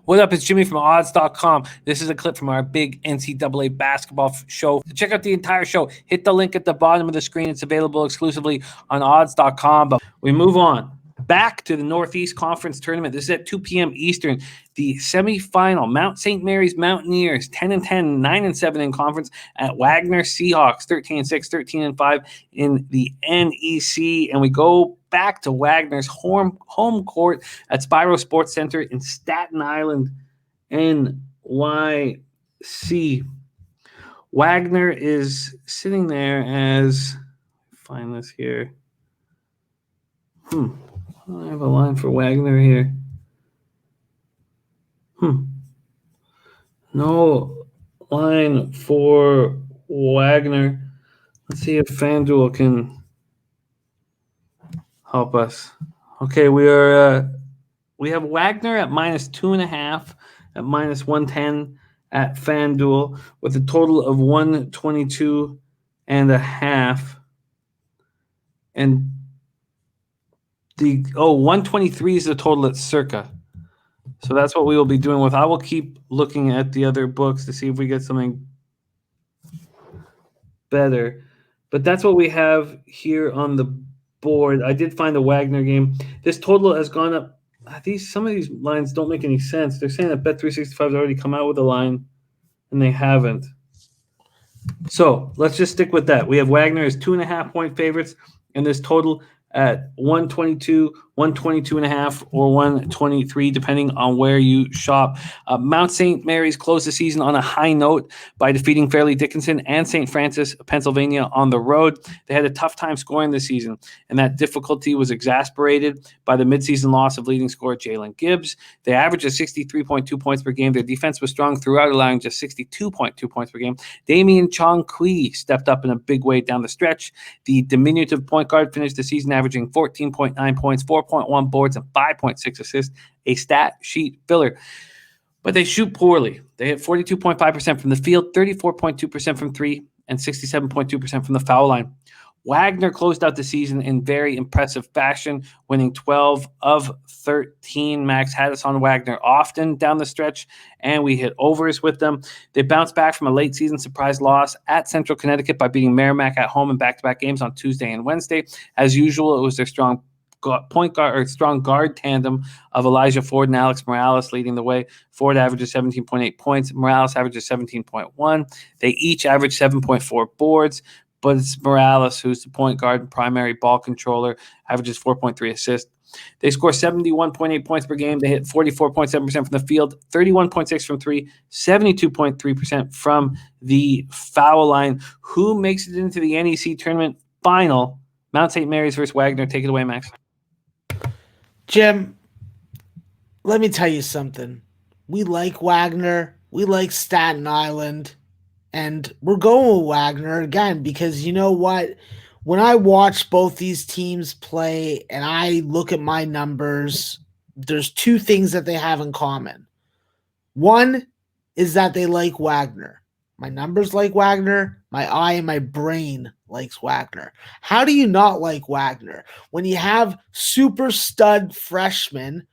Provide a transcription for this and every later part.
What up? It's Jimmy from odds.com. This is a clip from our big NCAA basketball show. To check out the entire show, hit the link at the bottom of the screen. It's available exclusively on odds.com. But we move on back to the Northeast Conference Tournament. This is at 2 p.m. Eastern. The semifinal, Mount St. Mary's Mountaineers, 10-10, 9-7 in conference at Wagner Seahawks, 13-6, 13-5 in the NEC. And we go back to Wagner's home court at Spiro Sports Center in Staten Island, NYC. Wagner is sitting there as, find this here. I have a line for Wagner here. No line for Wagner. Let's see if FanDuel can help us. Okay, we have Wagner at -2.5 at -110 at FanDuel with a total of 122.5. And 123 is the total at Circa. So that's what we will be doing with. I will keep looking at the other books to see if we get something better. But that's what we have here on the board. I did find the Wagner game. This total has gone up. Some of these lines don't make any sense. They're saying that Bet365 has already come out with a line, and they haven't. So let's just stick with that. We have Wagner as 2.5-point favorites, and this total at 122, 122.5, or 123, depending on where you shop. Mount St. Mary's closed the season on a high note by defeating Fairleigh Dickinson and St. Francis, Pennsylvania on the road. They had a tough time scoring this season, and that difficulty was exasperated by the midseason loss of leading scorer Jalen Gibbs. They averaged 63.2 points per game. Their defense was strong throughout, allowing just 62.2 points per game. Damian Chong-Kui stepped up in a big way down the stretch. The diminutive point guard finished the season averaging 14.9 points, 4.1 boards, and 5.6 assists, a stat sheet filler. But they shoot poorly. They hit 42.5% from the field, 34.2% from three, and 67.2% from the foul line. Wagner closed out the season in very impressive fashion, winning 12 of 13. Max had us on Wagner often down the stretch, and we hit overs with them. They bounced back from a late season surprise loss at Central Connecticut by beating Merrimack at home in back-to-back games on Tuesday and Wednesday. As usual, it was their strong guard tandem of Elijah Ford and Alex Morales leading the way. Ford averages 17.8 points. Morales averages 17.1. They each average 7.4 boards. But it's Morales who's the point guard and primary ball controller, averages 4.3 assists. They score 71.8 points per game. They hit 44.7% from the field, 31.6 from three, 72.3% from the foul line. Who makes it into the NEC tournament final? Mount St. Mary's versus Wagner. Take it away, Max. Jim, let me tell you something. We like Wagner. We like Staten Island. And we're going with Wagner again because you know what? When I watch both these teams play and I look at my numbers, there's two things that they have in common. One is that they like Wagner. My numbers like Wagner. My eye and my brain likes Wagner. How do you not like Wagner? When you have super stud freshmen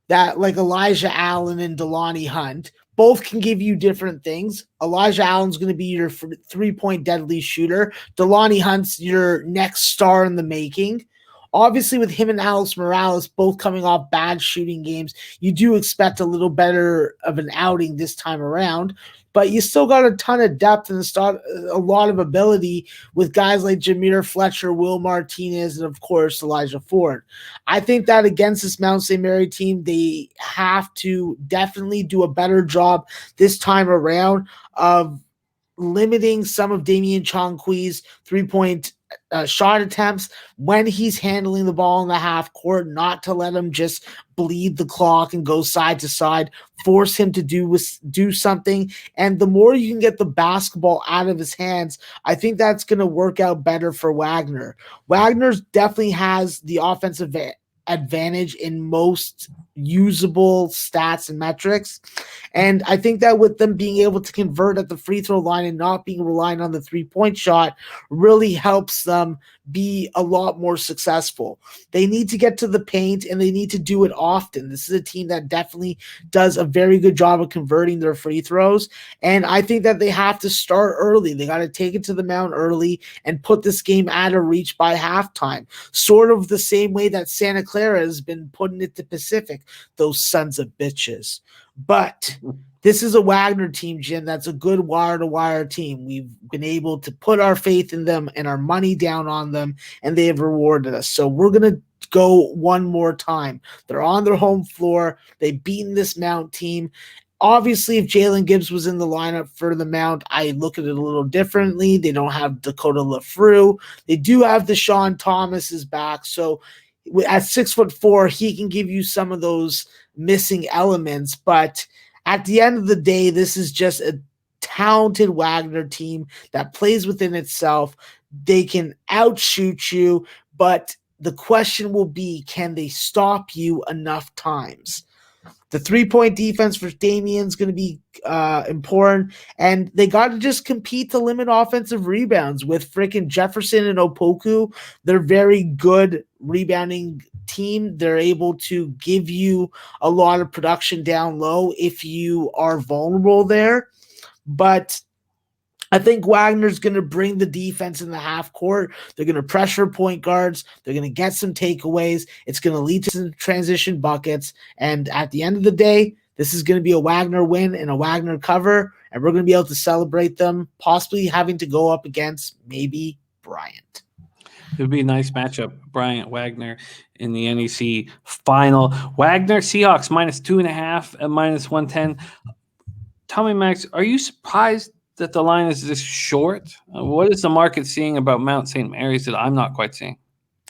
that like Elijah Allen and Delani Hunt, both can give you different things. Elijah Allen's going to be your three-point deadly shooter. Delani Hunt's your next star in the making. Obviously, with him and Alex Morales both coming off bad shooting games, you do expect a little better of an outing this time around. But you still got a ton of depth and a lot of ability with guys like Jameer Fletcher, Will Martinez, and, of course, Elijah Ford. I think that against this Mount St. Mary team, they have to definitely do a better job this time around of limiting some of Damian Chong-Kui's three-point shot attempts when he's handling the ball in the half court, not to let him just bleed the clock and go side to side, force him to do something. And the more you can get the basketball out of his hands, I think that's going to work out better for Wagner. Wagner definitely has the offensive advantage in most usable stats and metrics. And I think that with them being able to convert at the free throw line and not being reliant on the 3-point shot really helps them be a lot more successful. They need to get to the paint and they need to do it often. This is a team that definitely does a very good job of converting their free throws. And I think that they have to start early. They got to take it to the mound early and put this game out of reach by halftime. Sort of the same way that Santa Clara has been putting it to Pacific, those sons of bitches. But this is a Wagner team, Jim, that's a good wire-to-wire team. We've been able to put our faith in them and our money down on them, and they have rewarded us. So we're going to go one more time. They're on their home floor. They've beaten this Mount team. Obviously, if Jalen Gibbs was in the lineup for the Mount, I look at it a little differently. They don't have Dakota LaFrue. They do have Deshaun Thomas's back. So at 6'4", he can give you some of those missing elements. But at the end of the day, this is just a talented Wagner team that plays within itself. They can outshoot you, but the question will be, can they stop you enough times? The 3-point defense for Damien's going to be important, and they got to just compete to limit offensive rebounds with freaking Jefferson and Opoku. They're very good rebounding team. They're able to give you a lot of production down low if you are vulnerable there. But I think Wagner's going to bring the defense in the half court. They're going to pressure point guards. They're going to get some takeaways. It's going to lead to some transition buckets. And at the end of the day, this is going to be a Wagner win and a Wagner cover. And we're going to be able to celebrate them, possibly having to go up against maybe Bryant. It would be a nice matchup, Bryant Wagner in the NEC final. Wagner Seahawks -2.5 at -110. Tell me, Max, are you surprised that the line is this short? What is the market seeing about Mount St. Mary's that I'm not quite seeing?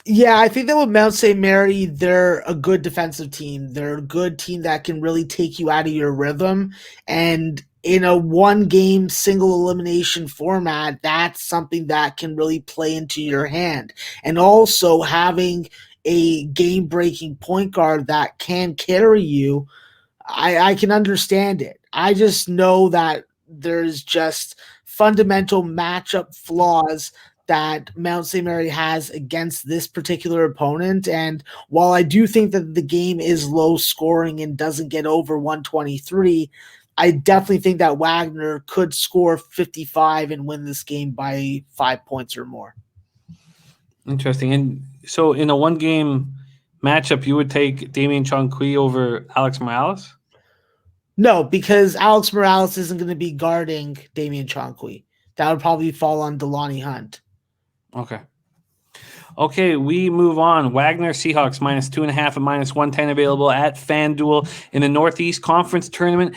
Yeah, I think that with Mount St. Mary, they're a good defensive team. They're a good team that can really take you out of your rhythm. And in a one-game single elimination format, that's something that can really play into your hand. And also having a game-breaking point guard that can carry you, I can understand it. I just know that there's just fundamental matchup flaws that Mount St. Mary has against this particular opponent. And while I do think that the game is low scoring and doesn't get over 123, I definitely think that Wagner could score 55 and win this game by 5 points or more. Interesting. And so in a one-game matchup, you would take Damian Chankui over Alex Morales? No, because Alex Morales isn't going to be guarding Damian Chankui. That would probably fall on Delani Hunt. Okay, we move on. Wagner Seahawks -2.5 at -110 available at FanDuel in the Northeast Conference Tournament.